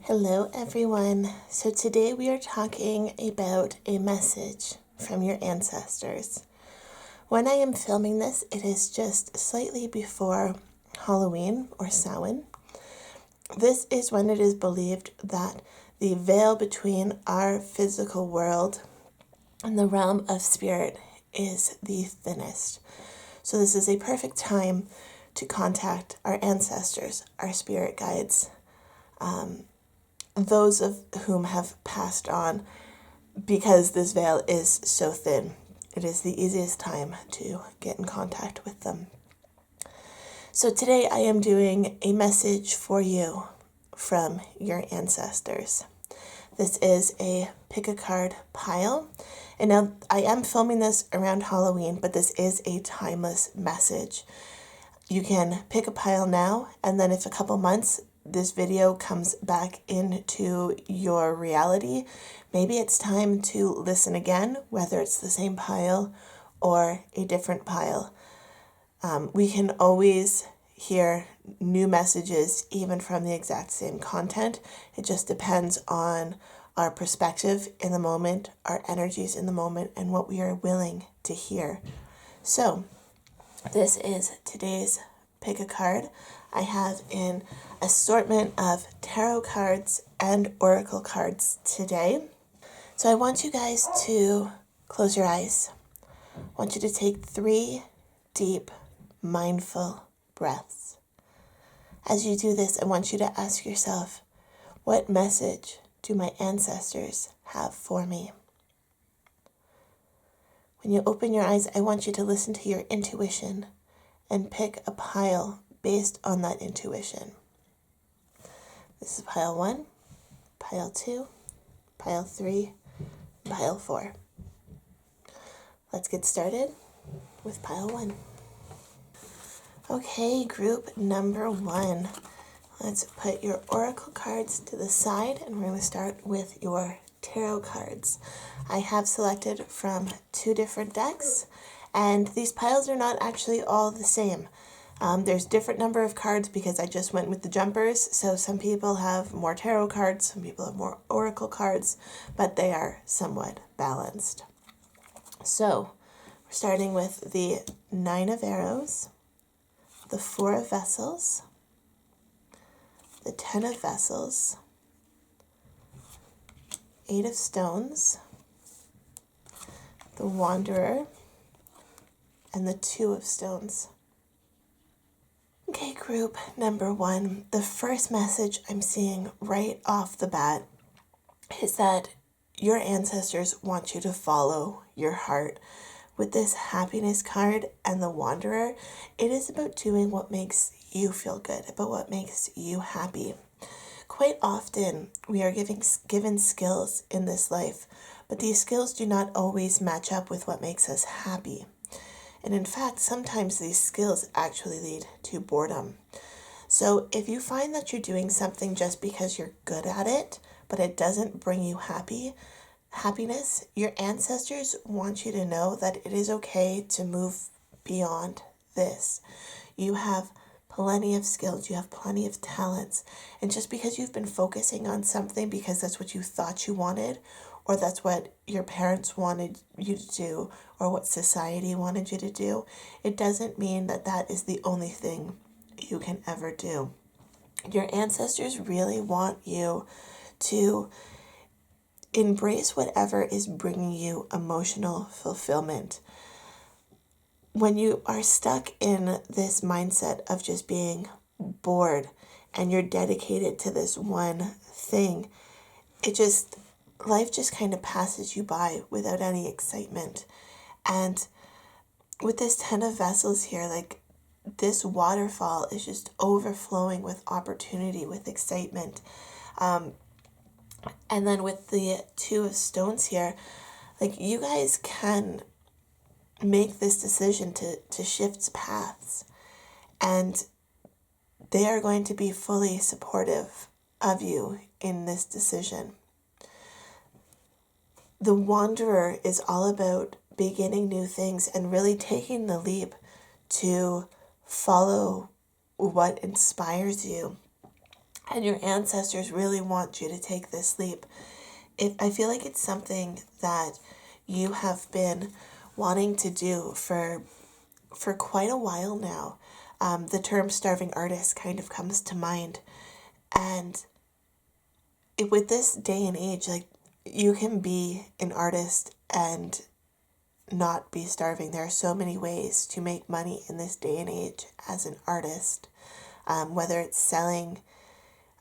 Hello everyone. So today we are talking about a message from your ancestors. When I am filming this, it is just slightly before Halloween or Samhain. This is when it is believed that the veil between our physical world and the realm of spirit is the thinnest. So this is a perfect time to contact our ancestors, our spirit guides, those of whom have passed on, because this veil is so thin. It is the easiest time to get in contact with them. So today I am doing a message for you from your ancestors. This is a pick a card pile. And now I am filming this around Halloween, but this is a timeless message. You can pick a pile now, and then if a couple months this video comes back into your reality, maybe it's time to listen again, whether it's the same pile or a different pile. We can always hear new messages even from the exact same content. It just depends on our perspective in the moment, our energies in the moment, and what we are willing to hear. So this is today's pick a card. I have an assortment of tarot cards and oracle cards today. So I want you guys to close your eyes. I want you to take 3 deep, mindful breaths. As you do this, I want you to ask yourself, what message do my ancestors have for me? When you open your eyes, I want you to listen to your intuition and pick a pile based on that intuition. This is pile 1, pile 2, pile 3, pile 4. Let's get started with pile 1. Okay, group number 1. Let's put your oracle cards to the side, and we're going to start with your tarot cards. I have selected from 2 different decks, and these piles are not actually all the same. There's different number of cards because I just went with the jumpers, so some people have more tarot cards, some people have more oracle cards, but they are somewhat balanced. So we're starting with the 9 of Arrows, the 4 of Vessels, the 10 of Vessels, 8 of Stones, the Wanderer, and the 2 of Stones. Okay, group number 1, the first message I'm seeing right off the bat is that your ancestors want you to follow your heart. With this happiness card and the Wanderer, it is about doing what makes you feel good, about what makes you happy. Quite often, we are given skills in this life, but these skills do not always match up with what makes us happy. And in fact, sometimes these skills actually lead to boredom. So if you find that you're doing something just because you're good at it, but it doesn't bring you happiness, your ancestors want you to know that it is okay to move beyond this. You have plenty of skills, you have plenty of talents, and just because you've been focusing on something because that's what you thought you wanted, or that's what your parents wanted you to do, or what society wanted you to do, it doesn't mean that that is the only thing you can ever do. Your ancestors really want you to embrace whatever is bringing you emotional fulfillment. When you are stuck in this mindset of just being bored and you're dedicated to this one thing, life just kind of passes you by without any excitement. And with this 10 of Vessels here, like, this waterfall is just overflowing with opportunity, with excitement. And then with the 2 of Stones here, like, you guys can make this decision to shift paths, and they are going to be fully supportive of you in this decision. The Wanderer is all about beginning new things and really taking the leap to follow what inspires you And your ancestors really want you to take this leap. I feel like it's something that you have been wanting to do for quite a while now. The term starving artist kind of comes to mind. And with this day and age, like, you can be an artist and not be starving. There are so many ways to make money in this day and age as an artist, whether it's selling,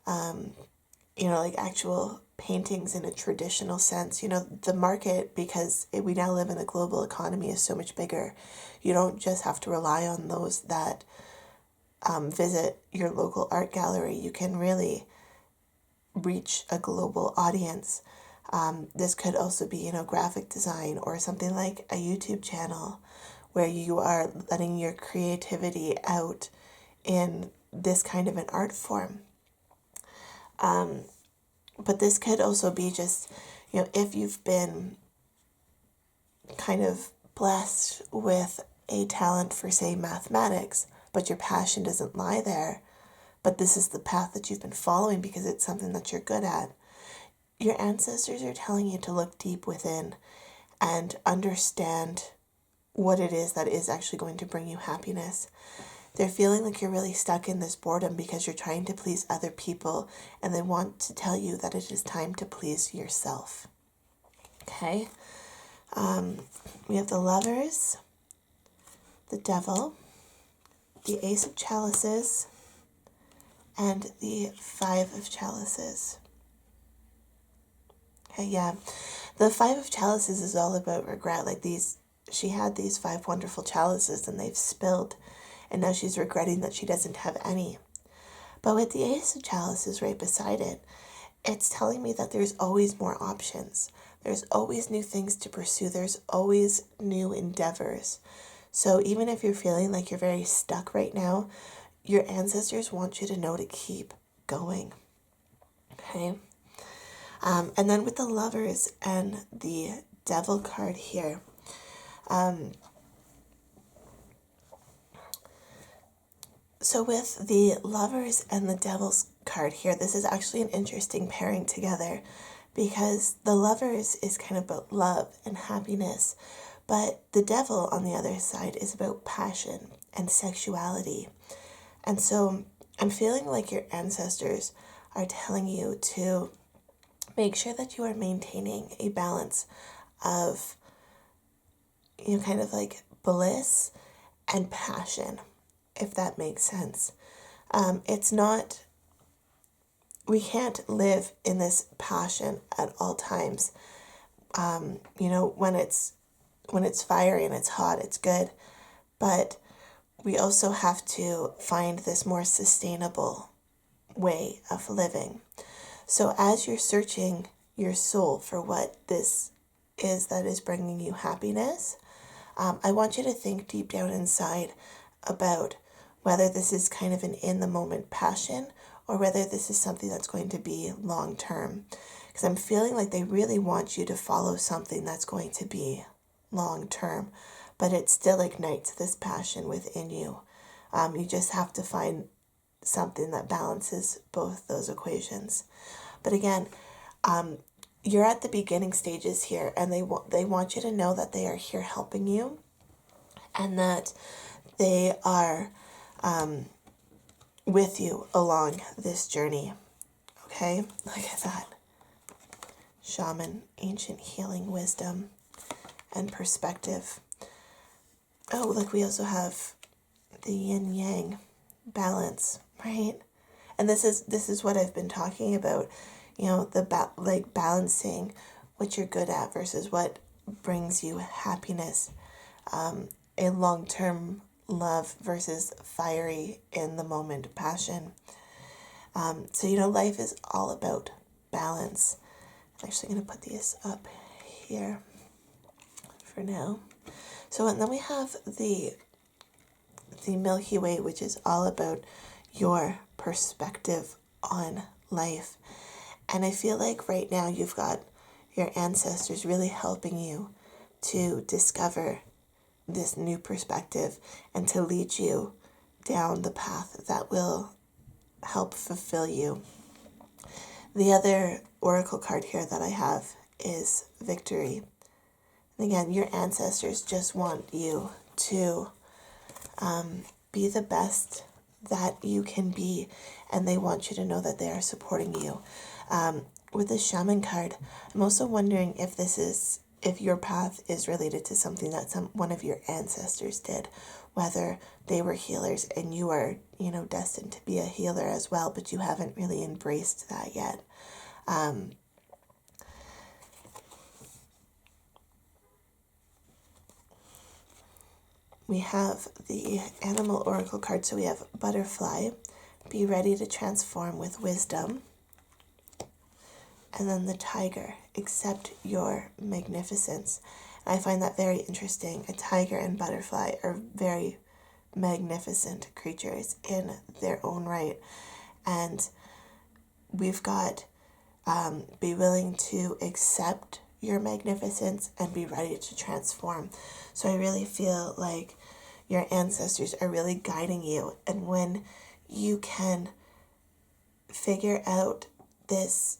like actual paintings in a traditional sense. The market, because we now live in a global economy, is so much bigger. You don't just have to rely on those that visit your local art gallery. You can really reach a global audience. This could also be, graphic design or something like a YouTube channel where you are letting your creativity out in this kind of an art form. But this could also be just, if you've been kind of blessed with a talent for, say, mathematics, but your passion doesn't lie there, but this is the path that you've been following because it's something that you're good at. Your ancestors are telling you to look deep within and understand what it is that is actually going to bring you happiness. They're feeling like you're really stuck in this boredom because you're trying to please other people, and they want to tell you that it is time to please yourself. Okay? We have the Lovers, the Devil, the Ace of Chalices, and the Five of Chalices. Okay, yeah. The Five of Chalices is all about regret. Like, she had these 5 wonderful chalices and they've spilled, and now she's regretting that she doesn't have any. But with the Ace of Chalices right beside it, it's telling me that there's always more options. There's always new things to pursue. There's always new endeavors. So even if you're feeling like you're very stuck right now, your ancestors want you to know to keep going. Okay? And then with the Lovers and the Devil card here, so with the Lovers and the Devil's card here, this is actually an interesting pairing together because the Lovers is kind of about love and happiness, but the Devil on the other side is about passion and sexuality. And so I'm feeling like your ancestors are telling you to make sure that you are maintaining a balance of, kind of like bliss and passion, if that makes sense. It's not, we can't live in this passion at all times. When it's fiery and it's hot, it's good. But we also have to find this more sustainable way of living. So as you're searching your soul for what this is that is bringing you happiness, I want you to think deep down inside about whether this is kind of an in-the-moment passion or whether this is something that's going to be long-term. Because I'm feeling like they really want you to follow something that's going to be long-term, but it still ignites this passion within you. You just have to find something that balances both those equations. But again, you're at the beginning stages here, and they want you to know that they are here helping you and that they are with you along this journey. Okay? Look at that. Shaman, ancient healing wisdom and perspective. Oh, look, we also have the yin yang balance, right? And this is what I've been talking about, balancing what you're good at versus what brings you happiness, a long-term love versus fiery in the moment passion. So life is all about balance. I'm actually going to put these up here for now. So, and then we have the Milky Way, which is all about your perspective on life. And I feel like right now you've got your ancestors really helping you to discover this new perspective and to lead you down the path that will help fulfill you. The other oracle card here that I have is victory. And again, your ancestors just want you to be the best that you can be, and they want you to know that they are supporting you. With the shaman card, I'm also wondering if your path is related to something that one of your ancestors did, whether they were healers and you are, destined to be a healer as well, but you haven't really embraced that yet. We have the animal oracle card. So we have butterfly, be ready to transform with wisdom. And then the tiger, accept your magnificence. And I find that very interesting. A tiger and butterfly are very magnificent creatures in their own right. And we've got be willing to accept your magnificence and be ready to transform. So I really feel like your ancestors are really guiding you. And when you can figure out this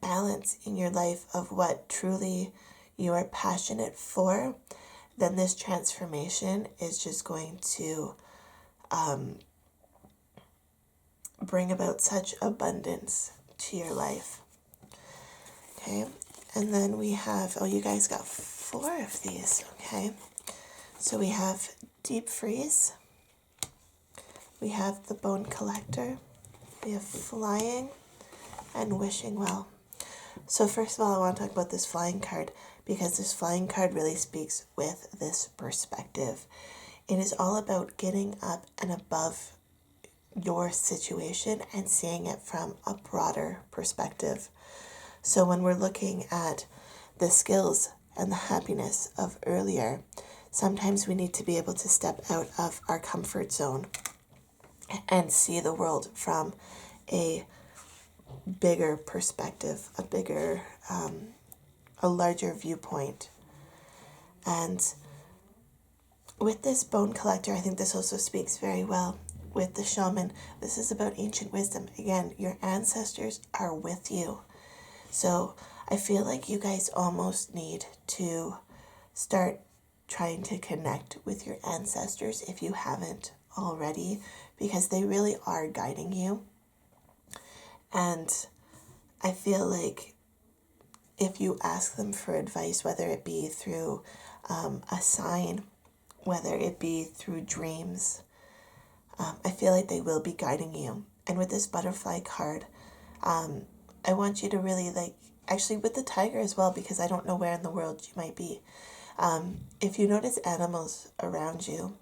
balance in your life of what truly you are passionate for, then this transformation is just going to bring about such abundance to your life. Okay, and then we have, you guys got 4 of these, okay? So we have Deep Freeze, we have the Bone Collector, we have Flying, and Wishing Well. So first of all, I want to talk about this Flying card, because this Flying card really speaks with this perspective. It is all about getting up and above your situation and seeing it from a broader perspective. So when we're looking at the skills and the happiness of earlier, sometimes we need to be able to step out of our comfort zone and see the world from a bigger perspective, a larger viewpoint. And with this Bone Collector, I think this also speaks very well with the shaman. This is about ancient wisdom. Again, your ancestors are with you. So I feel like you guys almost need to start trying to connect with your ancestors if you haven't already, because they really are guiding you. And I feel like if you ask them for advice, whether it be through a sign, whether it be through dreams, I feel like they will be guiding you. And with this butterfly card, I want you to really actually with the tiger as well, because I don't know where in the world you might be. If you notice animals around you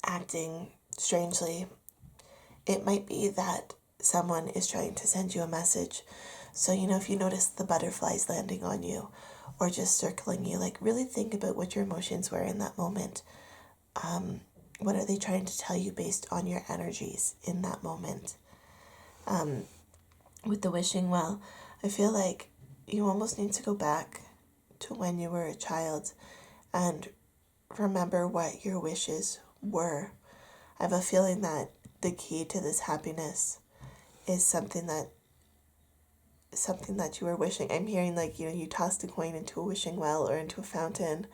acting strangely, it might be that someone is trying to send you a message. So, if you notice the butterflies landing on you or just circling you, really think about what your emotions were in that moment. What are they trying to tell you based on your energies in that moment? With the Wishing Well, I feel like you almost need to go back to when you were a child and remember what your wishes were. I have a feeling that the key to this happiness is something that you were wishing. I'm hearing you tossed a coin into a wishing well or into a fountain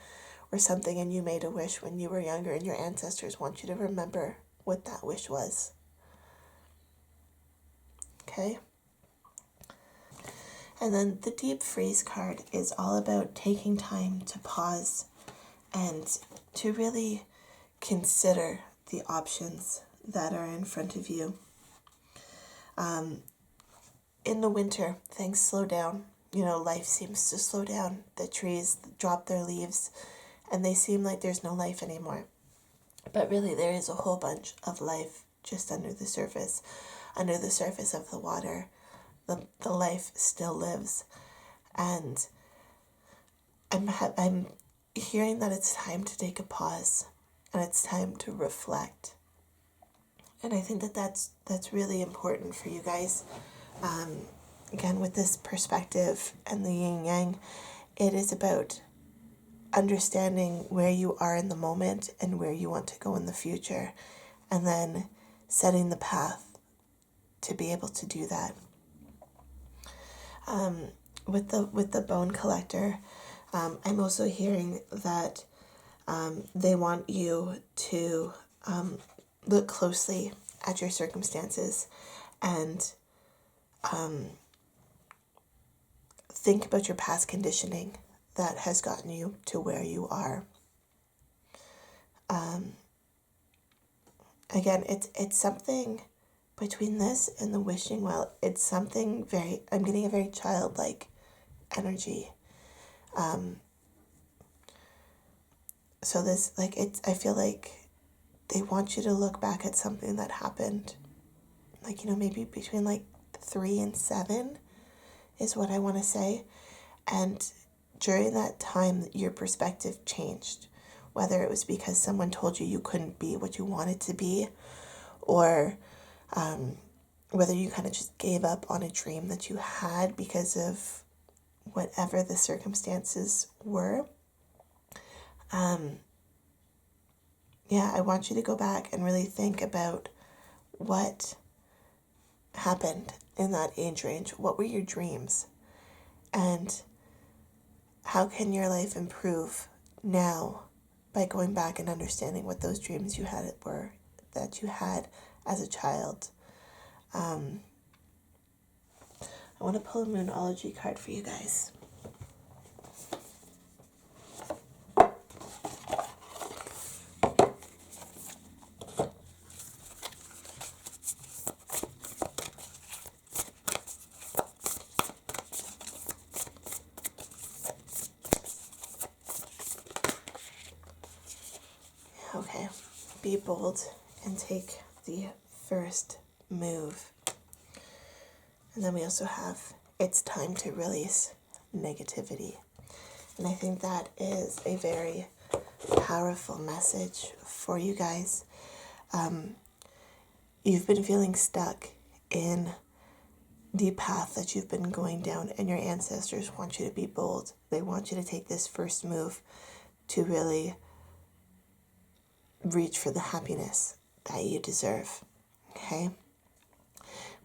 or something, and you made a wish when you were younger, and your ancestors want you to remember what that wish was. Okay? And then the Deep Freeze card is all about taking time to pause and to really consider the options that are in front of you. In the winter, things slow down. Life seems to slow down. The trees drop their leaves and they seem like there's no life anymore. But really, there is a whole bunch of life just under the surface of the water. The life still lives. And I'm hearing that it's time to take a pause and it's time to reflect. And I think that's really important for you guys. Again, with this perspective and the yin yang, it is about understanding where you are in the moment and where you want to go in the future, and then setting the path to be able to do that. With the bone collector, I'm also hearing that they want you to look closely at your circumstances and think about your past conditioning that has gotten you to where you are. Again, it's something between this and the wishing well. It's something I'm getting a very childlike energy. So this, I feel like they want you to look back at something that happened, maybe between 3 and 7 is what I want to say. And during that time, your perspective changed, whether it was because someone told you you couldn't be what you wanted to be, or whether you kind of just gave up on a dream that you had because of whatever the circumstances were. I want you to go back and really think about what happened in that age range. What were your dreams? And how can your life improve now by going back and understanding what those dreams that you had as a child? I want to pull a Moonology card for you guys. Okay, be bold and take the first move. And then we also have, it's time to release negativity. And I think that is a very powerful message for you guys. You've been feeling stuck in the path that you've been going down, and your ancestors want you to be bold. They want you to take this first move to really reach for the happiness that you deserve. Okay?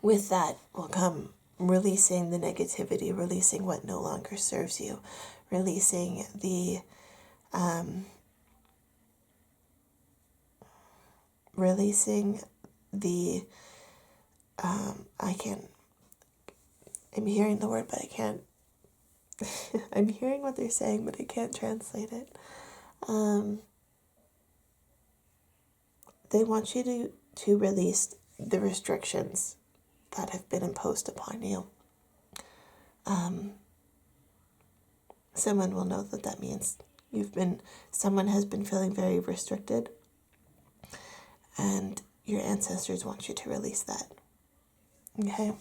With that will come releasing the negativity, releasing what no longer serves you, releasing the I'm hearing the word, but I can't, I'm hearing what they're saying, but I can't translate it. They want you to release the restrictions that have been imposed upon you. Someone will know that means someone has been feeling very restricted, and your ancestors want you to release that. Okay?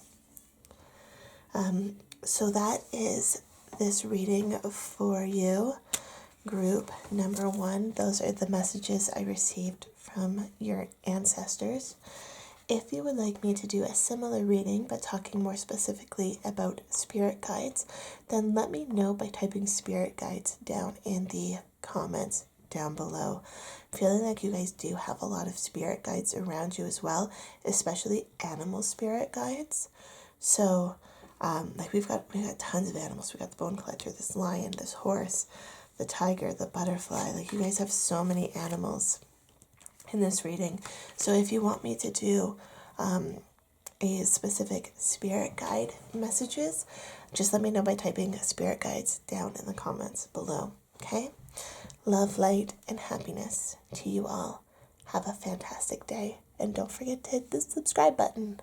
So that is this reading for you, group number 1. Those are the messages I received from your ancestors. If you would like me to do a similar reading, but talking more specifically about spirit guides, then let me know by typing spirit guides down in the comments down below. I'm feeling like you guys do have a lot of spirit guides around you as well, especially animal spirit guides. So, we've got tons of animals. We've got the bone collector, this lion, this horse, the tiger, the butterfly. You guys have so many animals in this reading. So if you want me to do a specific spirit guide messages, just let me know by typing spirit guides down in the comments below. Okay? Love, light, and happiness to you all. Have a fantastic day. And don't forget to hit the subscribe button.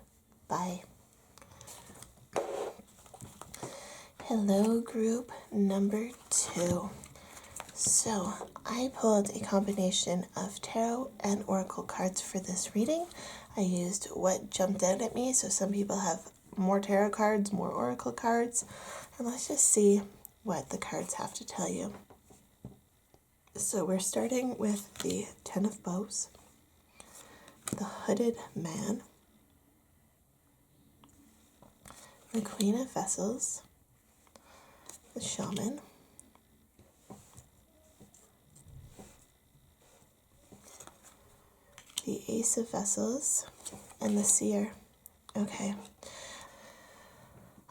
Bye. Hello, group number 2. So, I pulled a combination of tarot and oracle cards for this reading. I used what jumped out at me, so some people have more tarot cards, more oracle cards, and let's just see what the cards have to tell you. So we're starting with the 10 of Bows, the Hooded Man, the Queen of Vessels, the Shaman, the Ace of Vessels, and the Seer. Okay.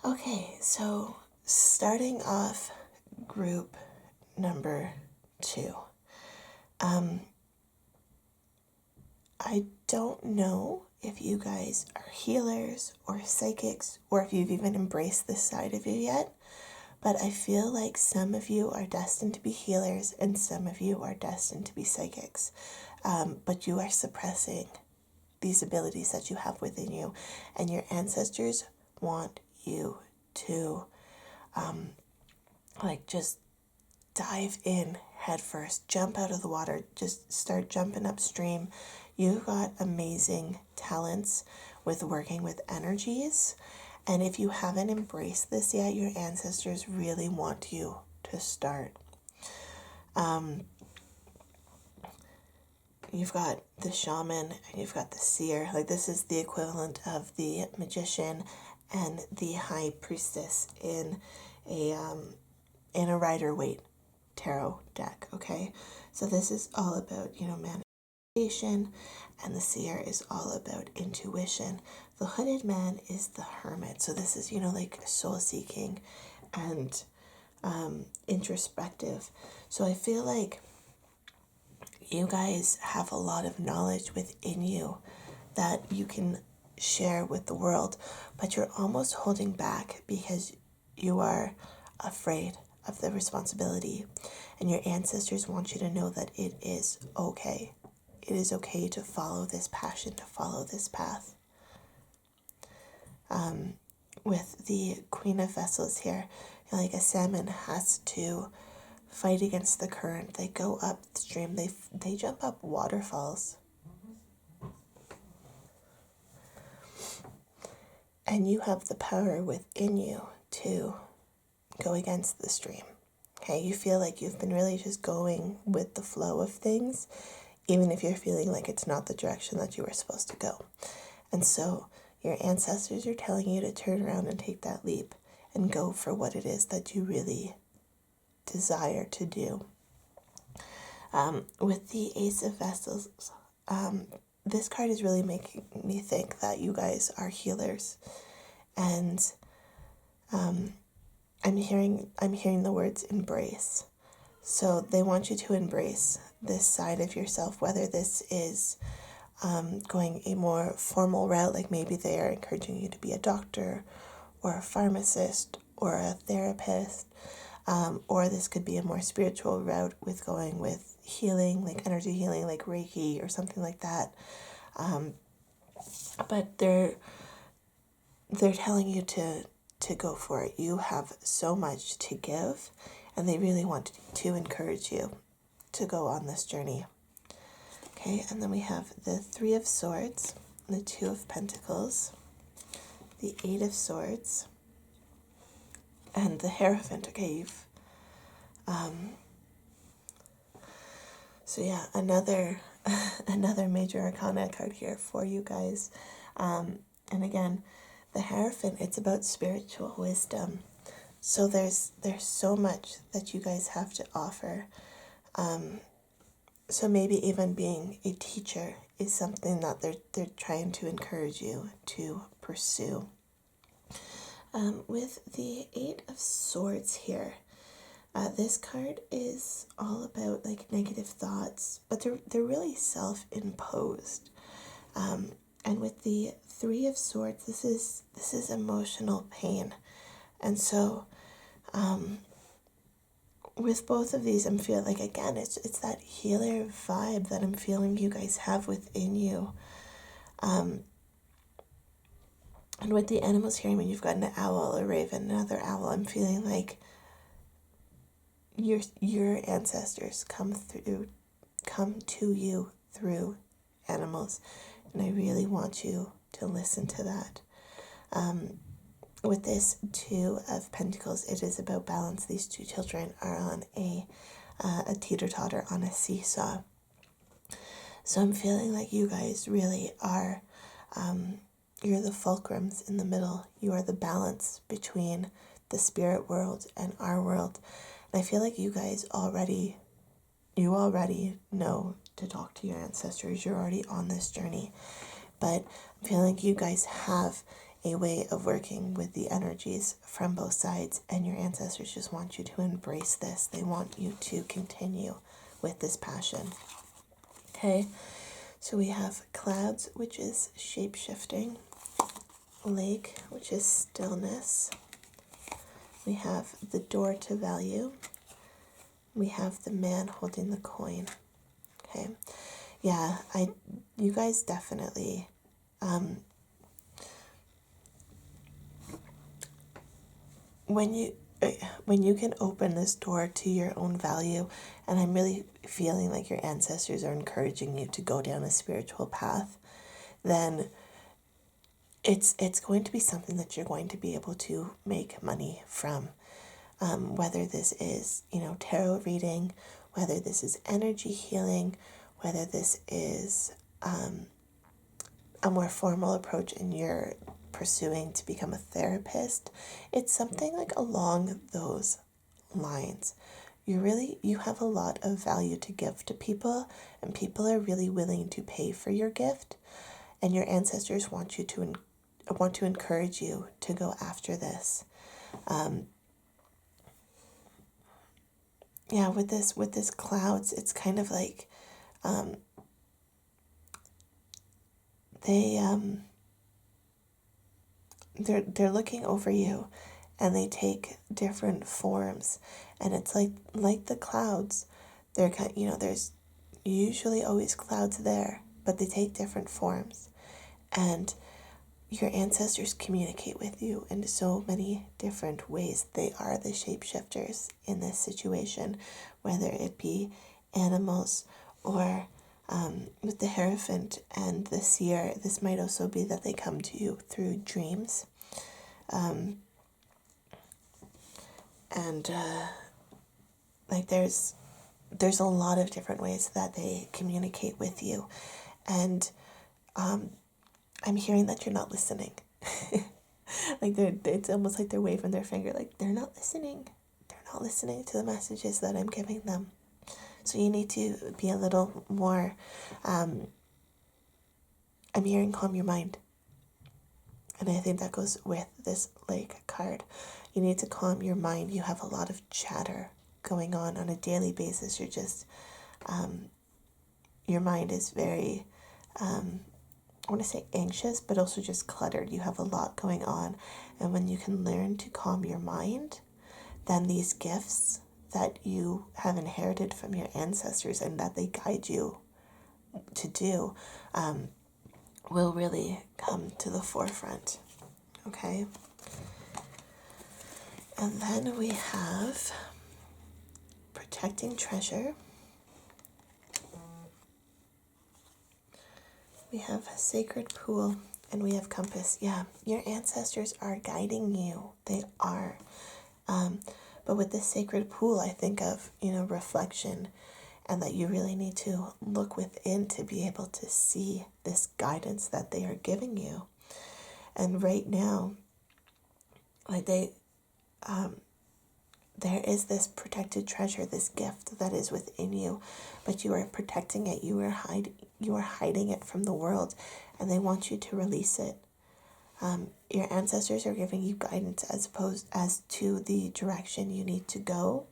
Okay, so starting off group number 2. I don't know if you guys are healers or psychics or if you've even embraced this side of you yet, but I feel like some of you are destined to be healers and some of you are destined to be psychics. But you are suppressing these abilities that you have within you, and your ancestors want you to just dive in head first, jump out of the water, just start jumping upstream. You've got amazing talents with working with energies, and if you haven't embraced this yet, your ancestors really want you to start. You've got the shaman and you've got the seer. Like, this is the equivalent of the magician and the high priestess in a Rider-Waite tarot deck. Okay, so this is all about manifestation, and the seer is all about intuition. The hooded man is the hermit. So this is like soul seeking and introspective. So I feel like you guys have a lot of knowledge within you that you can share with the world, but you're almost holding back because you are afraid of the responsibility, and your ancestors want you to know that it is okay. It is okay to follow this passion, to follow this path. With the Queen of Vessels here, like a salmon has to fight against the current. They go upstream. They jump up waterfalls. And you have the power within you to go against the stream. Okay, you feel like you've been really just going with the flow of things, even if you're feeling like it's not the direction that you were supposed to go. And so your ancestors are telling you to turn around and take that leap and go for what it is that you really desire to do. With the Ace of Vessels, this card is really making me think that you guys are healers, and I'm hearing the words embrace. So they want you to embrace this side of yourself, whether this is going a more formal route, like maybe they are encouraging you to be a doctor or a pharmacist or a therapist, or this could be a more spiritual route with going with healing, like energy healing, like Reiki or something like that. But they're telling you to go for it. You have so much to give, and they really want to encourage you to go on this journey. Okay, and then we have the Three of Swords, the Two of Pentacles, the Eight of Swords, and the Hierophant. Okay, you've so yeah, another major arcana card here for you guys. And again, the Hierophant, it's about spiritual wisdom. So there's so much that you guys have to offer. So maybe even being a teacher is something that they're trying to encourage you to pursue. With the Eight of Swords here, this card is all about like negative thoughts, but they're really self-imposed. And with the Three of Swords, this is emotional pain, and so with both of these, I'm feeling like, again, it's that healer vibe that I'm feeling you guys have within you. And with the animals here, I mean, you've got an owl, a raven, another owl. I'm feeling like your ancestors come to you through animals, and I really want you to listen to that. With this Two of Pentacles, it is about balance. These two children are on a teeter-totter, on a seesaw. So I'm feeling like you guys really are, you're the fulcrums in the middle. You are the balance between the spirit world and our world. And I feel like you guys already know to talk to your ancestors. You're already on this journey. but I'm feeling like you guys have a way of working with the energies from both sides, and your ancestors just want you to embrace this. They want you to continue with this passion. Okay, so we have clouds, which is shape-shifting, lake, which is stillness. We have the door to value. We have the man holding the coin. Okay, yeah, you guys definitely, when you can open this door to your own value, and I'm really feeling like your ancestors are encouraging you to go down a spiritual path, then it's going to be something that you're going to be able to make money from. Whether this is, tarot reading, whether this is energy healing, whether this is a more formal approach and you're pursuing to become a therapist, it's something like along those lines. You have a lot of value to give to people, and people are really willing to pay for your gift, and your ancestors want to encourage you to go after this. With this clouds, it's kind of like they're looking over you, and they take different forms, and it's like the clouds. They're there's usually always clouds there, but they take different forms, and your ancestors communicate with you in so many different ways. They are the shapeshifters in this situation, whether it be animals or with the Hierophant and the Seer. This might also be that they come to you through dreams. There's a lot of different ways that they communicate with you, and I'm hearing that you're not listening. It's almost like they're waving their finger, like they're not listening. They're not listening to the messages that I'm giving them. So you need to be a little more, I'm hearing calm your mind. And I think that goes with this lake card. You need to calm your mind. You have a lot of chatter going on a daily basis. You're just, your mind is very, I want to say anxious, but also just cluttered. You have a lot going on. And when you can learn to calm your mind, then these gifts that you have inherited from your ancestors and that they guide you to do will really come to the forefront. Okay? And then we have protecting treasure. We have a sacred pool, and we have compass. Yeah, your ancestors are guiding you. They are. But with this sacred pool, I think of, reflection, and that you really need to look within to be able to see this guidance that they are giving you. And right now, there is this protected treasure, this gift that is within you, but you are protecting it. You are hiding it from the world, and they want you to release it. Your ancestors are giving you guidance as to the direction you need to go,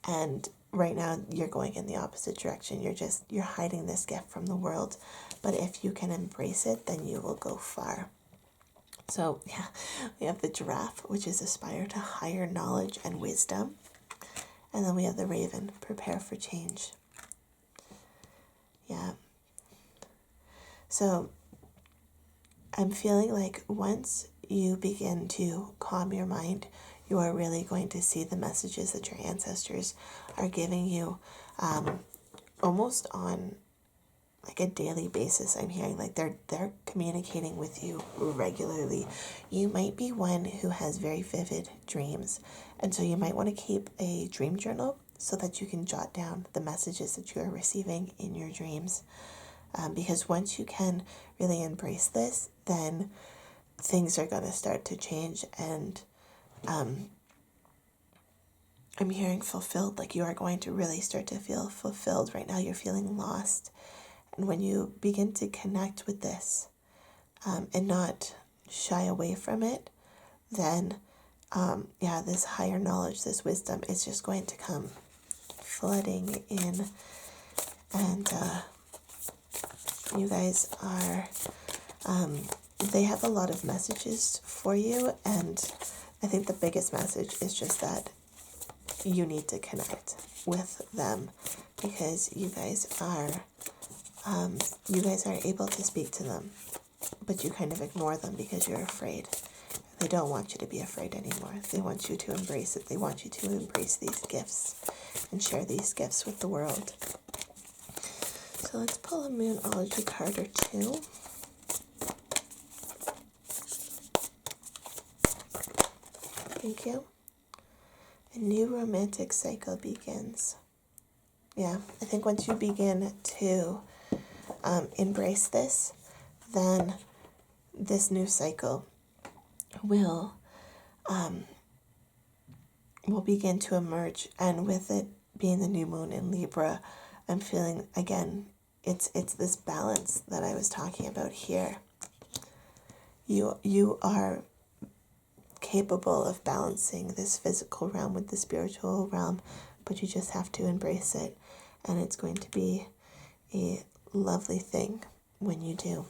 and right now you're going in the opposite direction. You're hiding this gift from the world, but if you can embrace it, then you will go far. So yeah, we have the giraffe, which is aspire to higher knowledge and wisdom, and then we have the raven, prepare for change. Yeah. So I'm feeling like once you begin to calm your mind, you are really going to see the messages that your ancestors are giving you almost on like a daily basis. I'm hearing like they're communicating with you regularly. You might be one who has very vivid dreams, and so you might want to keep a dream journal so that you can jot down the messages that you are receiving in your dreams. Because once you can really embrace this, then things are going to start to change, and I'm hearing fulfilled. Like you are going to really start to feel fulfilled. Right now you're feeling lost, and when you begin to connect with this, and not shy away from it, then this higher knowledge, this wisdom is just going to come flooding in. And you guys are, they have a lot of messages for you. And I think the biggest message is just that you need to connect with them, because you guys are able to speak to them, but you kind of ignore them because you're afraid. They don't want you to be afraid anymore. They want you to embrace it. They want you to embrace these gifts and share these gifts with the world. So let's pull a Moonology card or two. Thank you. A new romantic cycle begins. Yeah, I think once you begin to embrace this, then this new cycle will begin to emerge. And with it being the new moon in Libra, I'm feeling, again, it's this balance that I was talking about here. You are capable of balancing this physical realm with the spiritual realm, but you just have to embrace it, and it's going to be a lovely thing when you do.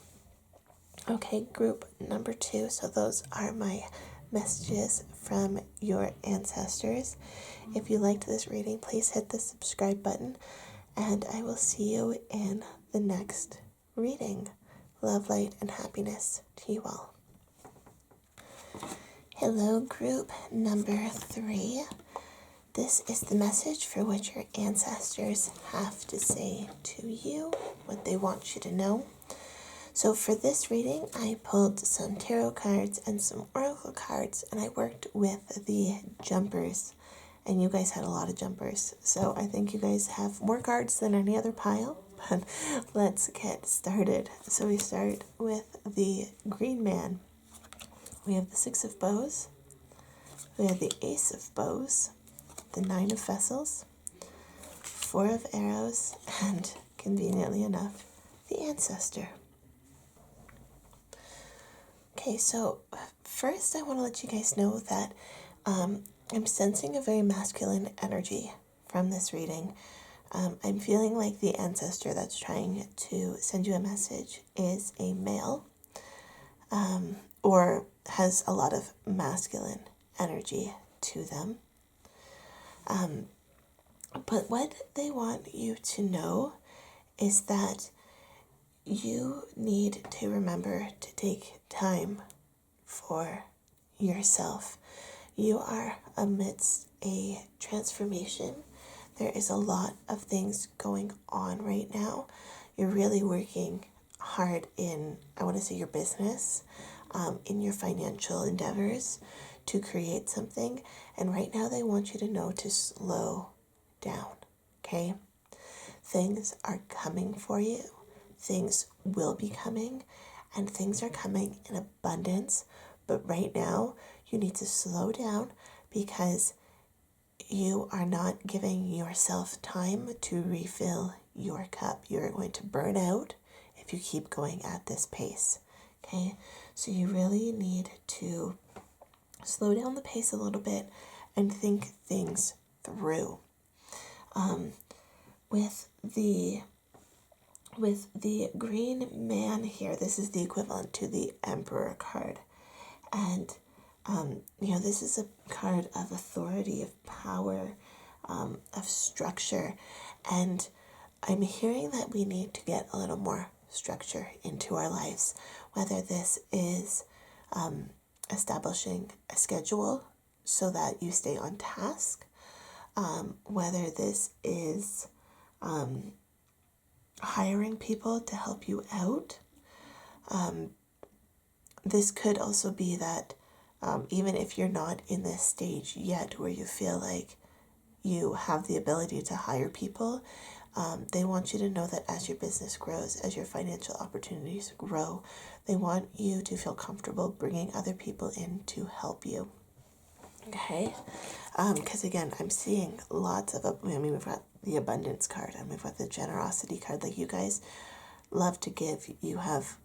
Okay, group number 2. So those are my messages from your ancestors. If you liked this reading, please hit the subscribe button, and I will see you in the next reading. Love, light, and happiness to you all. Hello, group number 3. This is the message for which your ancestors have to say to you, what they want you to know. So for this reading, I pulled some tarot cards and some oracle cards, and I worked with the jumpers. And you guys had a lot of jumpers, so I think you guys have more cards than any other pile. But let's get started. So we start with the Green Man. We have the 6 of Bows. We have the Ace of Bows, the 9 of Vessels, 4 of Arrows, and conveniently enough, the Ancestor. Okay, so first I want to let you guys know that I'm sensing a very masculine energy from this reading. I'm feeling like the ancestor that's trying to send you a message is a male, or has a lot of masculine energy to them. But what they want you to know is that you need to remember to take time for yourself. You are amidst a transformation. There is a lot of things going on right now. You're really working hard in, I want to say, your business, in your financial endeavors to create something. And right now they want you to know to slow down, okay? Things are coming for you. Things will be coming, and things are coming in abundance. But right now, you need to slow down because you are not giving yourself time to refill your cup. You're going to burn out if you keep going at this pace, okay? So you really need to slow down the pace a little bit and think things through. With the Green Man here, this is the equivalent to the Emperor card. And, this is a card of authority, of power, of structure. And I'm hearing that we need to get a little more structure into our lives, whether this is establishing a schedule so that you stay on task, whether this is hiring people to help you out. This could also be that even if you're not in this stage yet where you feel like you have the ability to hire people, they want you to know that as your business grows, as your financial opportunities grow, they want you to feel comfortable bringing other people in to help you. Okay? Because again, I'm seeing lots of, we've got the abundance card and we've got the generosity card. Like, you guys love to give. You have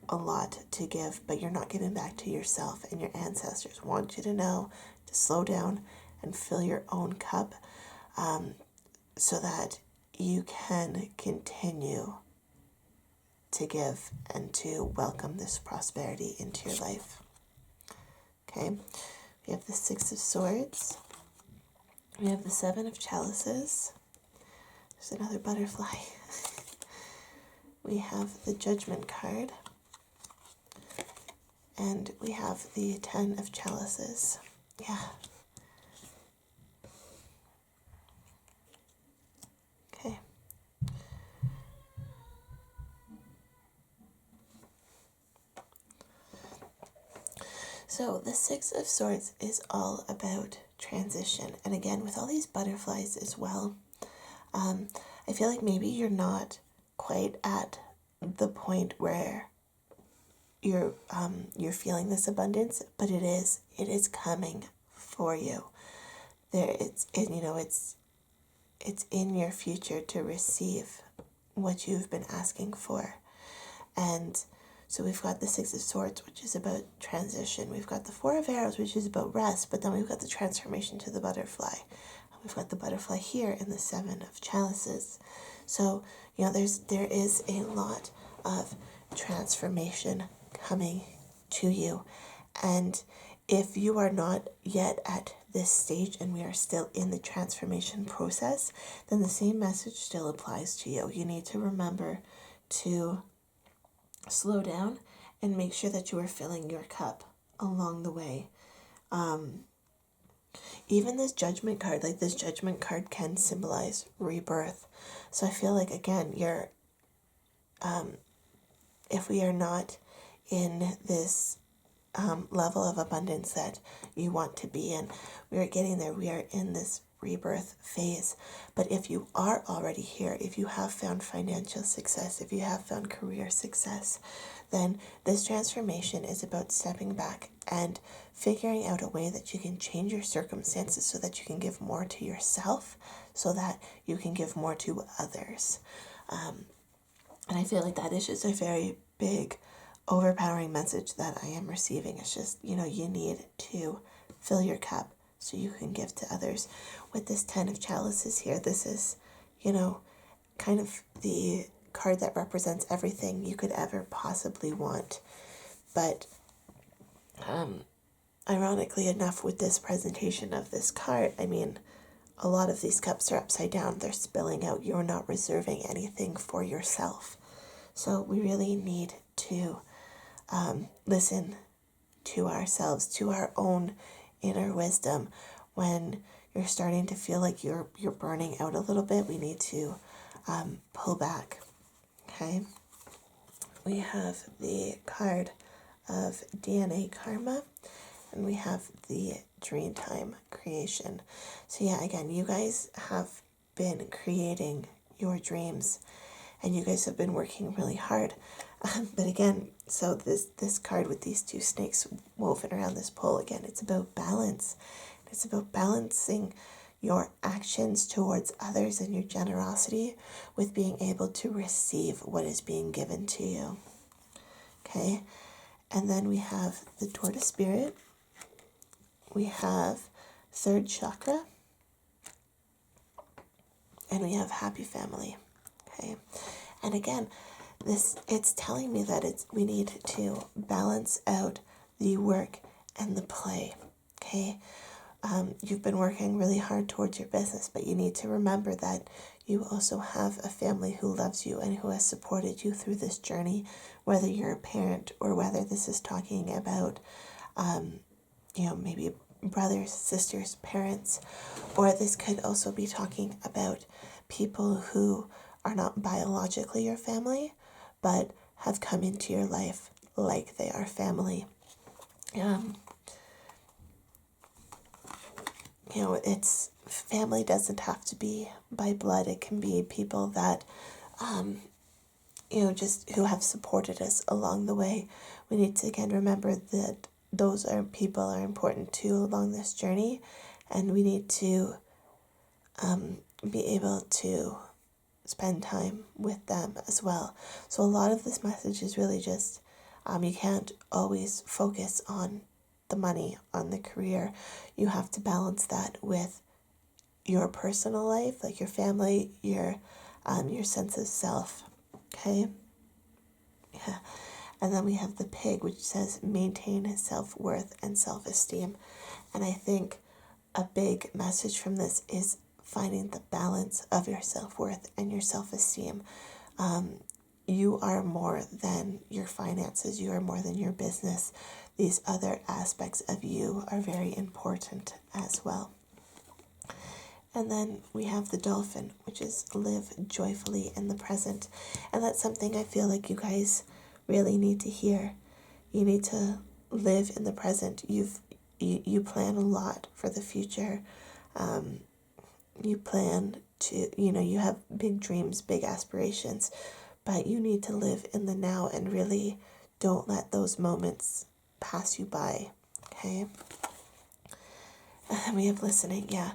a lot to give, but you're not giving back to yourself, and your ancestors want you to know to slow down and fill your own cup, so that you can continue to give and to welcome this prosperity into your life. Okay, we have the Six of Swords. We have the Seven of Chalices. There's another butterfly. We have the Judgment card. And we have the Ten of Chalices. Yeah. Okay. So the Six of Swords is all about transition. And again, with all these butterflies as well, I feel like maybe you're not quite at the point where you're feeling this abundance, but it is coming for you. It's in your future to receive what you've been asking for. And so we've got the Six of Swords, which is about transition. We've got the Four of Arrows, which is about rest, but then we've got the transformation to the butterfly. And we've got the butterfly here in the Seven of Chalices. So, there is a lot of transformation coming to you. And if you are not yet at this stage and we are still in the transformation process, then the same message still applies to you. You need to remember to slow down and make sure that you are filling your cup along the way. Even this Judgment card, like this Judgment card can symbolize rebirth. So I feel like, again, if we are not in this level of abundance that you want to be in, we are getting there. We are in this rebirth phase. But if you are already here, if you have found financial success, if you have found career success, then this transformation is about stepping back and figuring out a way that you can change your circumstances so that you can give more to yourself, so that you can give more to others. And I feel like that is just a very big, overpowering message that I am receiving. It's just, you need to fill your cup so you can give to others. With this Ten of Chalices here, this is, kind of the card that represents everything you could ever possibly want. But ironically enough, with this presentation of this card, a lot of these cups are upside down. They're spilling out. You're not reserving anything for yourself. So we really need to listen to ourselves, to our own inner wisdom. When you're starting to feel like you're burning out a little bit, we need to pull back. Okay? We have the card of DNA Karma, and we have the Dreamtime Creation. So yeah, again, you guys have been creating your dreams, and you guys have been working really hard. But again, so this card with these two snakes woven around this pole, again, it's about balance. It's about balancing your actions towards others and your generosity with being able to receive what is being given to you. Okay? And then we have the Tortoise Spirit. We have Third Chakra. And we have Happy Family. Okay? And again, it's telling me that we need to balance out the work and the play. Okay? You've been working really hard towards your business, but you need to remember that you also have a family who loves you and who has supported you through this journey, whether you're a parent or whether this is talking about, maybe brothers, sisters, parents, or this could also be talking about people who are not biologically your family, but have come into your life like they are family. It's family doesn't have to be by blood. It can be people that, just who have supported us along the way. We need to again remember that those people are important too along this journey, and we need to be able to spend time with them as well. So a lot of this message is really just You can't always focus on the money, on the career. You have to balance that with your personal life, like your family, your sense of self. Okay? Yeah. And then we have the pig, which says maintain self-worth and self-esteem. And I think a big message from this is finding the balance of your self-worth and your self-esteem. You are more than your finances. You are more than your business. These other aspects of you are very important as well. And then we have the dolphin, which is live joyfully in the present. And that's something I feel like you guys really need to hear. You need to live in the present. You plan a lot for the future. You plan to, you have big dreams, big aspirations, but you need to live in the now and really don't let those moments pass you by. Okay? And then we have listening. Yeah.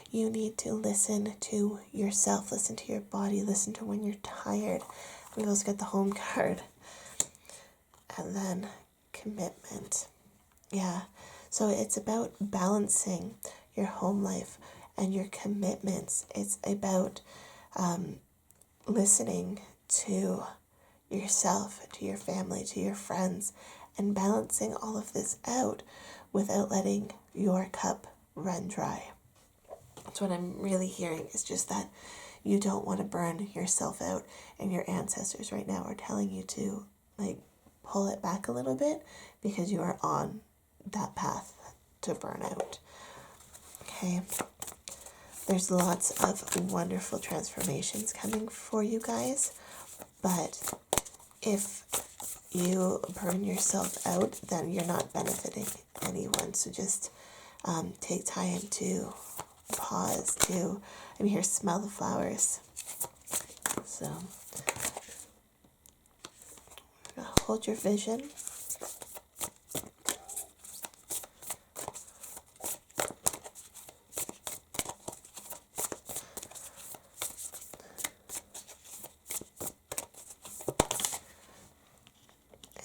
You need to listen to yourself, listen to your body, listen to when you're tired. We've also got the home card. And then commitment. Yeah. So it's about balancing your home life and your commitments. It's about listening to yourself, to your family, to your friends, and balancing all of this out without letting your cup run dry. That's what I'm really hearing, is just that you don't want to burn yourself out, and your ancestors right now are telling you to pull it back a little bit because you are on that path to burnout. Okay. There's lots of wonderful transformations coming for you guys, but if you burn yourself out, then you're not benefiting anyone. So just take time to pause, I'm here, smell the flowers. So hold your vision.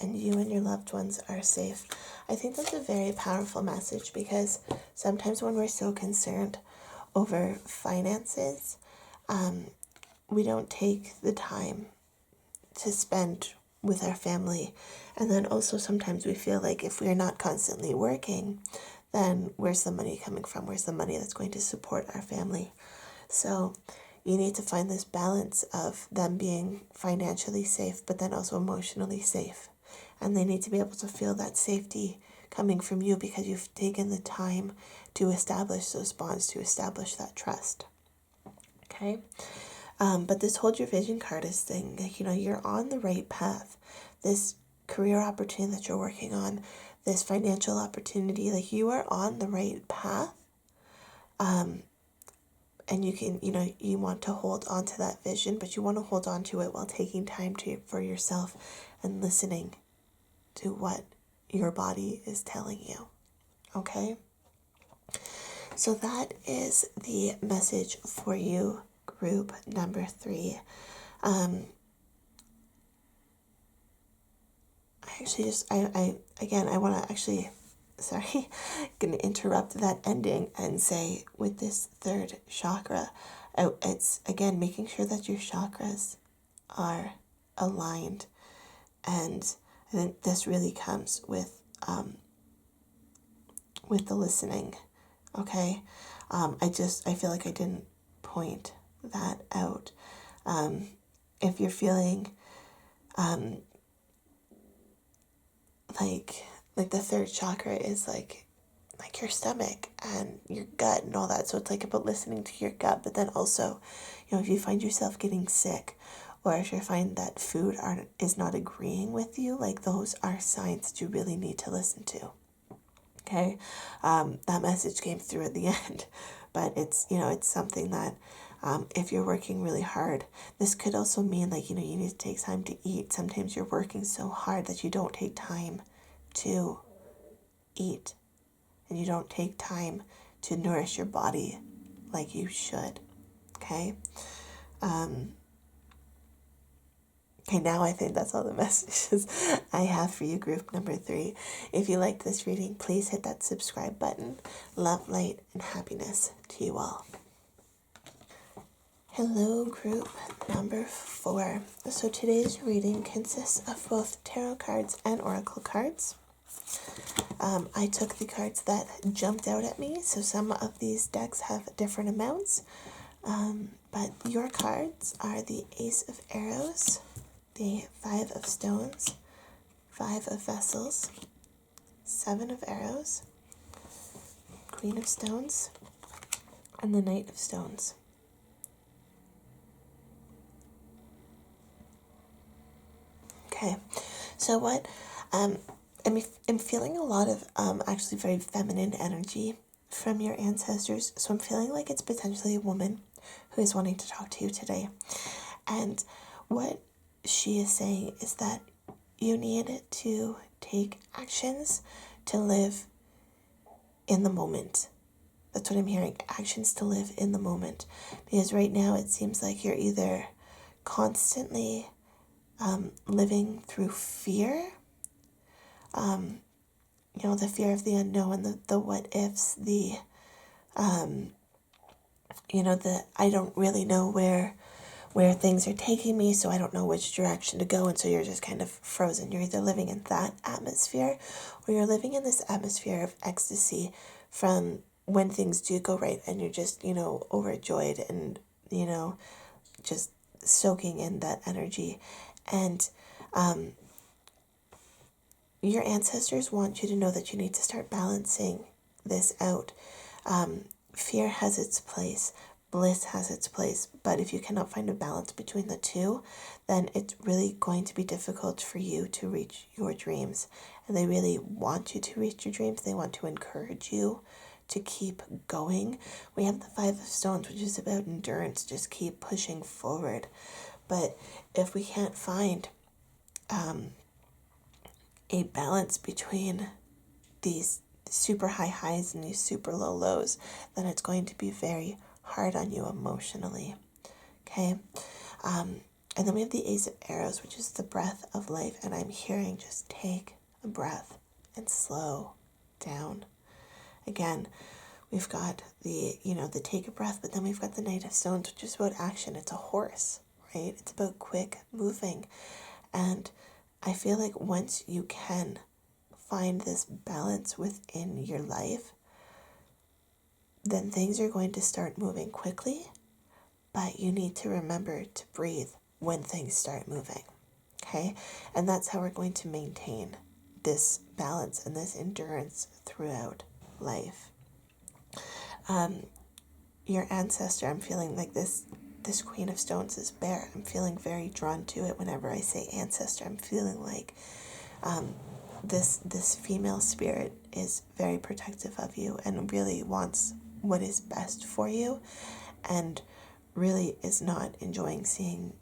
And you and your loved ones are safe. I think that's a very powerful message, because sometimes when we're so concerned over finances, we don't take the time to spend with our family. And then also sometimes we feel like if we're not constantly working, then where's the money coming from? Where's the money that's going to support our family? So you need to find this balance of them being financially safe, but then also emotionally safe. And they need to be able to feel that safety coming from you because you've taken the time to establish those bonds, to establish that trust. Okay? But this hold your vision card is saying, you're on the right path. This career opportunity that you're working on, this financial opportunity, you are on the right path. And you can, you want to hold on to that vision, but you want to hold on to it while taking time for yourself and listening to what your body is telling you. Okay? So that is the message for you, group number 3. I want to sorry, going to interrupt that ending and say, with this third chakra, it's again making sure that your chakras are aligned. And I think this really comes with the listening. Okay. I feel like I didn't point that out. If you're feeling like the third chakra is like your stomach and your gut and all that. So it's about listening to your gut, but then also, if you find yourself getting sick, or if you find that food is not agreeing with you, those are signs that you really need to listen to. Okay. That message came through at the end, but it's something that, if you're working really hard, this could also mean you need to take time to eat. Sometimes you're working so hard that you don't take time to eat, and you don't take time to nourish your body like you should. Okay. Okay, Right now, I think that's all the messages I have for you, group number 3. If you like this reading, please hit that subscribe button. Love, light, and happiness to you all. Hello, group number 4. So today's reading consists of both tarot cards and oracle cards. I took the cards that jumped out at me, so some of these decks have different amounts. But your cards are the Ace of Arrows, the 5 of Stones, 5 of Vessels, 7 of Arrows, Queen of Stones, and the Knight of Stones. Okay, so what, I'm feeling a lot of actually very feminine energy from your ancestors. So I'm feeling like it's potentially a woman who is wanting to talk to you today. And what she is saying is that you need to take actions to live in the moment. That's what I'm hearing. Actions to live in the moment. Because right now it seems like you're either constantly living through fear, the fear of the unknown, the what ifs, the I don't really know where things are taking me, so I don't know which direction to go, and so you're just kind of frozen. You're either living in that atmosphere, or you're living in this atmosphere of ecstasy from when things do go right, and you're just, overjoyed and, just soaking in that energy. And your ancestors want you to know that you need to start balancing this out. Fear has its place, bliss has its place, but if you cannot find a balance between the two, then it's really going to be difficult for you to reach your dreams. And they really want you to reach your dreams. They want to encourage you to keep going. We have the 5 of Stones, which is about endurance, just keep pushing forward. But if we can't find a balance between these super high highs and these super low lows, then it's going to be very hard on you emotionally. Okay? And then we have the Ace of Arrows, which is the breath of life. And I'm hearing just take a breath and slow down. Again, we've got the take a breath, but then we've got the Knight of Stones, which is about action. It's a horse, right? It's about quick moving. And I feel like once you can find this balance within your life, then things are going to start moving quickly, but you need to remember to breathe when things start moving, okay? And that's how we're going to maintain this balance and this endurance throughout life. Your ancestor, I'm feeling like this Queen of Stones is Bear. I'm feeling very drawn to it whenever I say ancestor. I'm feeling like this female spirit is very protective of you and really wants what is best for you, and really is not enjoying seeing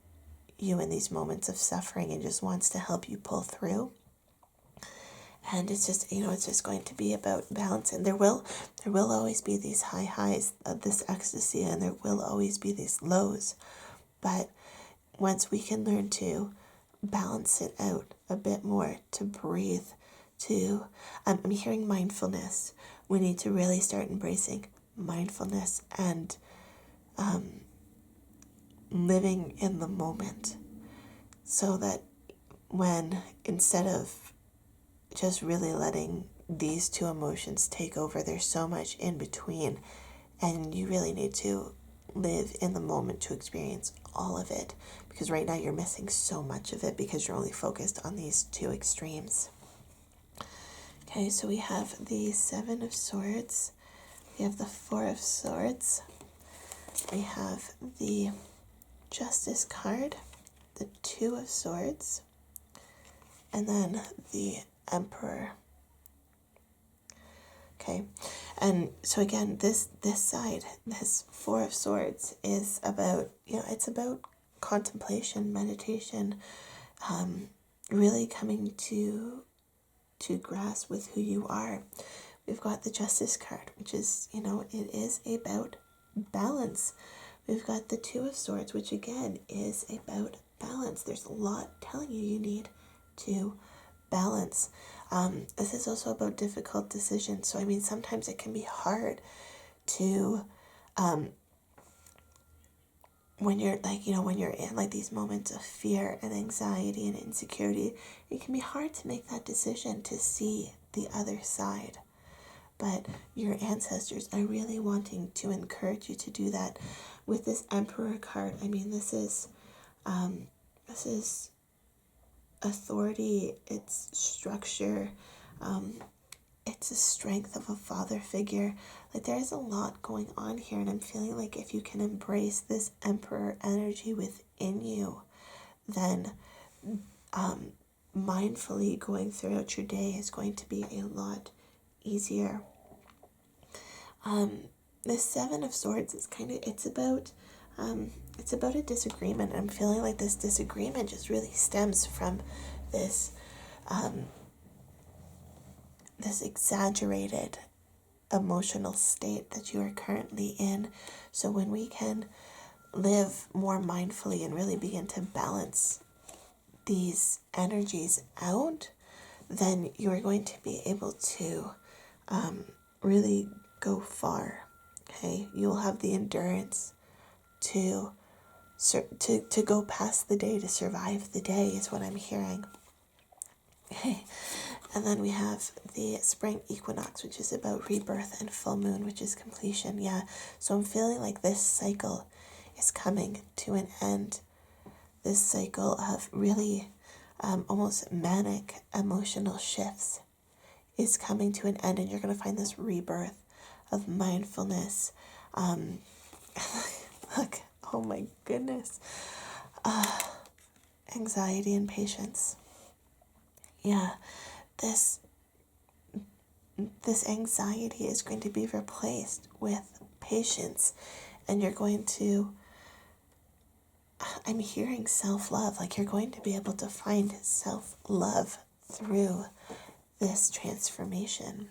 you in these moments of suffering, and just wants to help you pull through. And it's just, it's just going to be about balance. And there will always be these high highs of this ecstasy, and there will always be these lows. But once we can learn to balance it out a bit more, to breathe, I'm hearing mindfulness. We need to really start embracing mindfulness and living in the moment, so that when, instead of just really letting these two emotions take over, there's so much in between, and you really need to live in the moment to experience all of it, because right now you're missing so much of it because you're only focused on these two extremes. Okay, so we have the 7 of Swords, we have the 4 of Swords, we have the Justice card, the 2 of Swords, and then the Emperor. Okay, and so again, this side, this 4 of Swords is about, it's about contemplation, meditation, really coming to grasp with who you are. We've got the Justice card, which is, it is about balance. We've got the 2 of Swords, which again is about balance. There's a lot telling you you need to balance. This is also about difficult decisions. So, I mean, sometimes it can be hard to, when you're like, when you're in like these moments of fear and anxiety and insecurity, it can be hard to make that decision to see the other side. But your ancestors are really wanting to encourage you to do that. With this Emperor card, I mean, this is authority, it's structure, it's the strength of a father figure. Like, there's a lot going on here, and I'm feeling like if you can embrace this Emperor energy within you, then mindfully going throughout your day is going to be a lot easier. The Seven of Swords is it's about a disagreement. I'm feeling like this disagreement just really stems from this this exaggerated emotional state that you are currently in. So when we can live more mindfully and really begin to balance these energies out, then you are going to be able to really go far. Okay, you will have the endurance to go past the day, to survive the day, is what I'm hearing. Okay, and then we have the spring equinox, which is about rebirth, and full moon, which is completion. Yeah, so I'm feeling like this cycle is coming to an end. This cycle of really almost manic emotional shifts is coming to an end, and you're going to find this rebirth of mindfulness. Look, oh my goodness. Anxiety and patience. Yeah, this anxiety is going to be replaced with patience, and you're going to, I'm hearing self-love, like you're going to be able to find self-love through this transformation.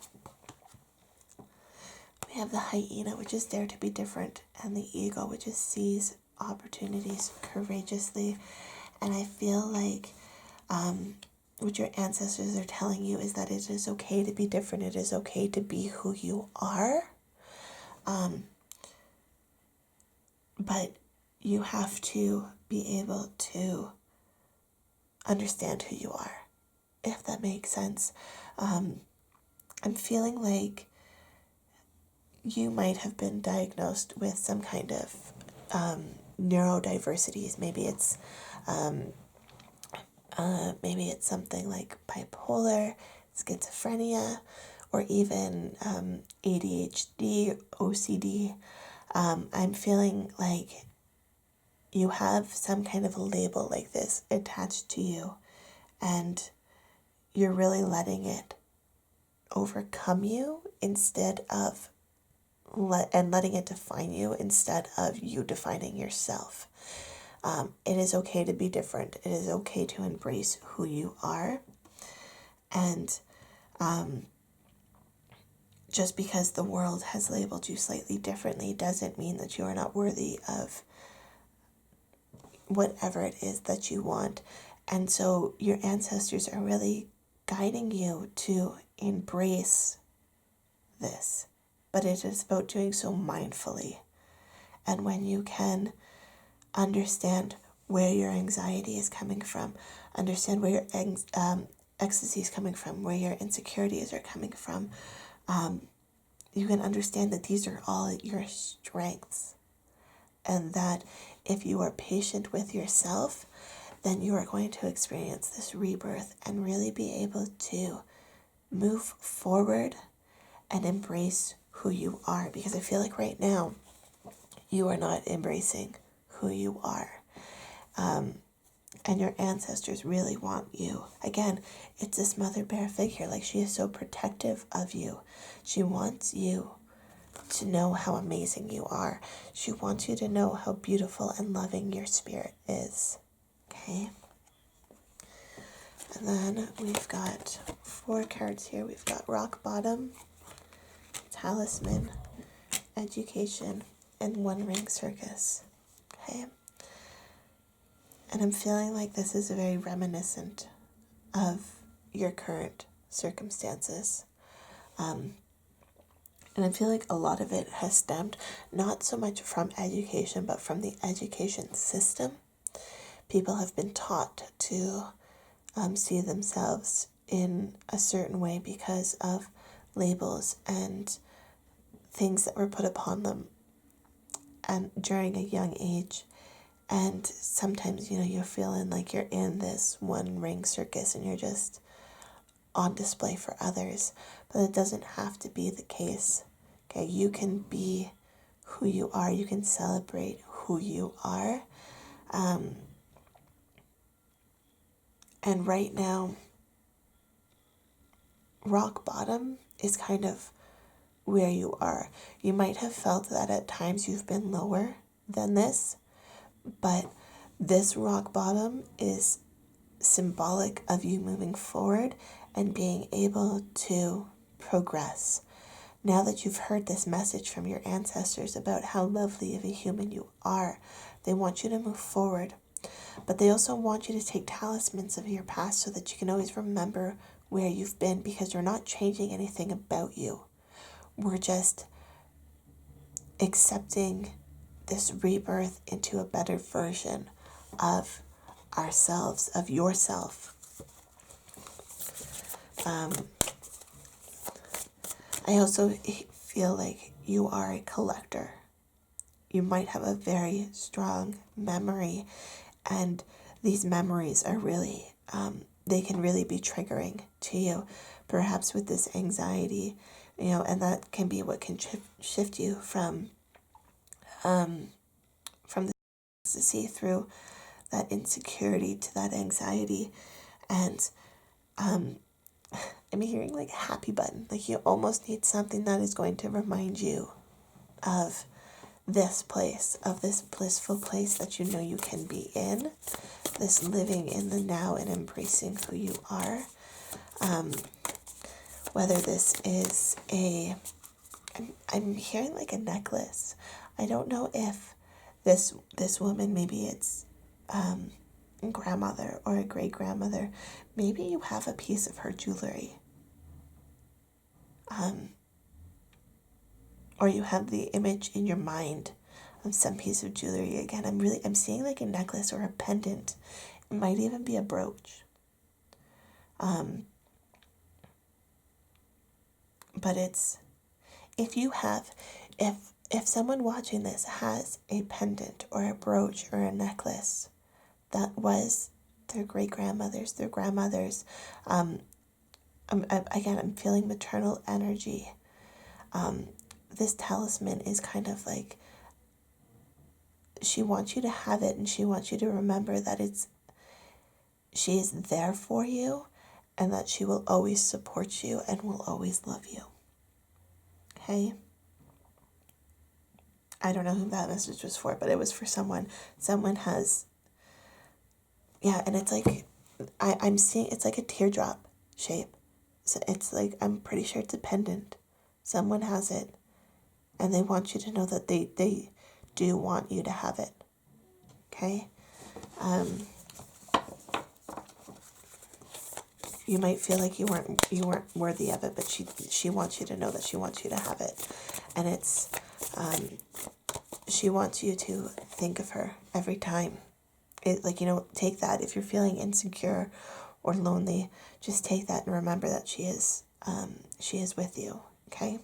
We have the hyena, which is dare to be different, and the eagle, which is seize opportunities courageously. And I feel like what your ancestors are telling you is that it is okay to be different. It is okay to be who you are. But you have to be able to understand who you are, if that makes sense. I'm feeling like you might have been diagnosed with some kind of neurodiversities. Maybe it's something like bipolar, schizophrenia, or even ADHD, OCD. I'm feeling like you have some kind of a label like this attached to you, and you're really letting it overcome you instead of letting it define you instead of you defining yourself. It is okay to be different. It is okay to embrace who you are. And just because the world has labeled you slightly differently doesn't mean that you are not worthy of whatever it is that you want. And so your ancestors are really guiding you to embrace this. But it is about doing so mindfully. And when you can understand where your anxiety is coming from, understand where your ecstasy is coming from, where your insecurities are coming from, you can understand that these are all your strengths. And that if you are patient with yourself, then you are going to experience this rebirth and really be able to move forward and embrace who you are. Because I feel like right now, you are not embracing who you are. And your ancestors really want you. Again, it's this mother bear figure. Like, she is so protective of you. She wants you to know how amazing you are. She wants you to know how beautiful and loving your spirit is. Okay? And then we've got 4 cards here. We've got rock bottom, talisman, education, and one ring circus. Okay? And I'm feeling like this is very reminiscent of your current circumstances. And I feel like a lot of it has stemmed not so much from education, but from the education system. People have been taught to see themselves in a certain way because of labels and things that were put upon them and during a young age. And sometimes, you're feeling like you're in this one ring circus and you're just on display for others. But it doesn't have to be the case. Okay, you can be who you are. You can celebrate who you are. And right now, rock bottom is kind of where you are. You might have felt that at times you've been lower than this, but this rock bottom is symbolic of you moving forward and being able to progress. Now that you've heard this message from your ancestors about how lovely of a human you are, they want you to move forward. But they also want you to take talismans of your past so that you can always remember where you've been, because you're not changing anything about you. We're just accepting this rebirth into a better version of ourselves, of yourself. I also feel like you are a collector. You might have a very strong memory, and these memories are really, they can really be triggering to you, perhaps with this anxiety, and that can be what can shift you from the to see through that insecurity to that anxiety. And I'm hearing like a happy button, like you almost need something that is going to remind you of this place, of this blissful place that you know you can be in, this living in the now and embracing who you are. Whether this is I'm hearing like a necklace. I don't know if this woman, maybe it's a grandmother or a great grandmother. Maybe you have a piece of her jewelry. Or you have the image in your mind of some piece of jewelry. Again, I'm seeing like a necklace or a pendant. It might even be a brooch. But it's, if someone watching this has a pendant or a brooch or a necklace that was their great-grandmother's, their grandmother's, I'm feeling maternal energy. This talisman is kind of like, she wants you to have it, and she wants you to remember that she is there for you, and that she will always support you and will always love you. Okay? I don't know who that message was for, but it was for someone. Someone has, and it's like, I'm seeing, it's like a teardrop shape. So it's like, I'm pretty sure it's a pendant. Someone has it, and they want you to know that they do want you to have it. Okay? You might feel like you weren't worthy of it, but she wants you to know that she wants you to have it. And it's, she wants you to think of her every time. Take that. If you're feeling insecure or lonely, just take that and remember that she is with you. Okay?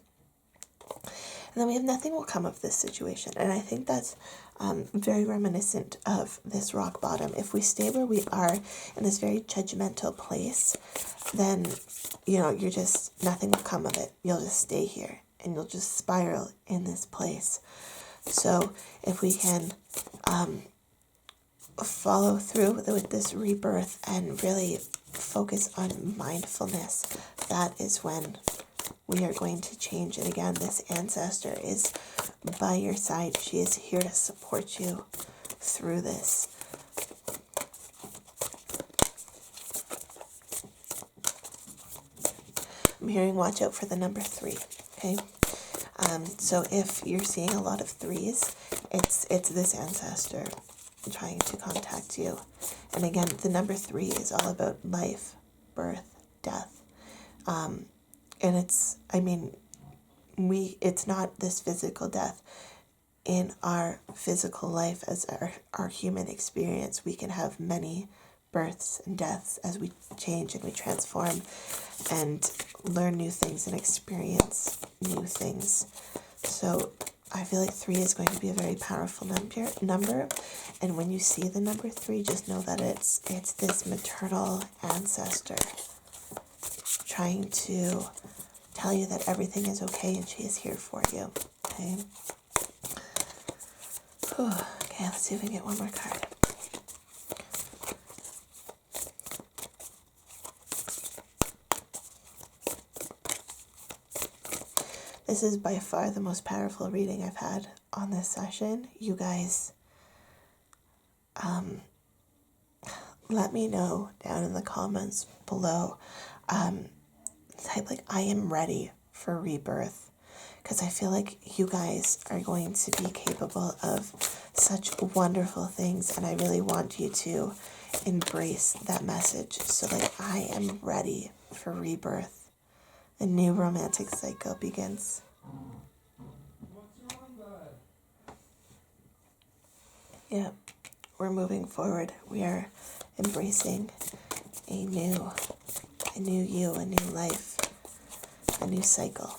And then we have nothing will come of this situation. And I think that's very reminiscent of this rock bottom. If we stay where we are in this very judgmental place, then, you're just, nothing will come of it. You'll just stay here and you'll just spiral in this place. So if we can follow through with this rebirth and really focus on mindfulness, that is when we are going to change. And again, this ancestor is by your side. She is here to support you through this. I'm hearing watch out for the number 3. Okay. So if you're seeing a lot of 3s, it's this ancestor trying to contact you. And again, the number 3 is all about life, birth, death. And it's not this physical death. In our physical life, as our human experience, we can have many births and deaths as we change and we transform and learn new things and experience new things. So I feel like 3 is going to be a very powerful number. And when you see the number 3, just know that it's this maternal ancestor trying to tell you that everything is okay and she is here for you. Okay. Whew. Okay, let's see if we can get one more card. This is by far the most powerful reading I've had on this session. You guys, let me know down in the comments below. Type like, I am ready for rebirth. Because I feel like you guys are going to be capable of such wonderful things. And I really want you to embrace that message. So like, I am ready for rebirth. A new romantic cycle begins. Yeah, we're moving forward. We are embracing a new you, a new life, a new cycle.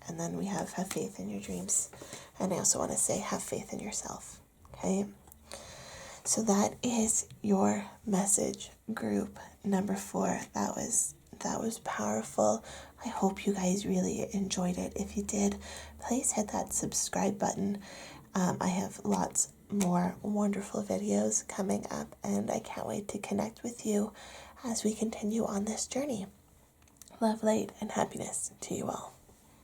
And then we have faith in your dreams. And I also want to say, have faith in yourself. Okay? So that is your message, group number 4. That was powerful. I hope you guys really enjoyed it. If you did, please hit that subscribe button. I have lots more wonderful videos coming up, and I can't wait to connect with you as we continue on this journey. Love, light, and happiness to you all.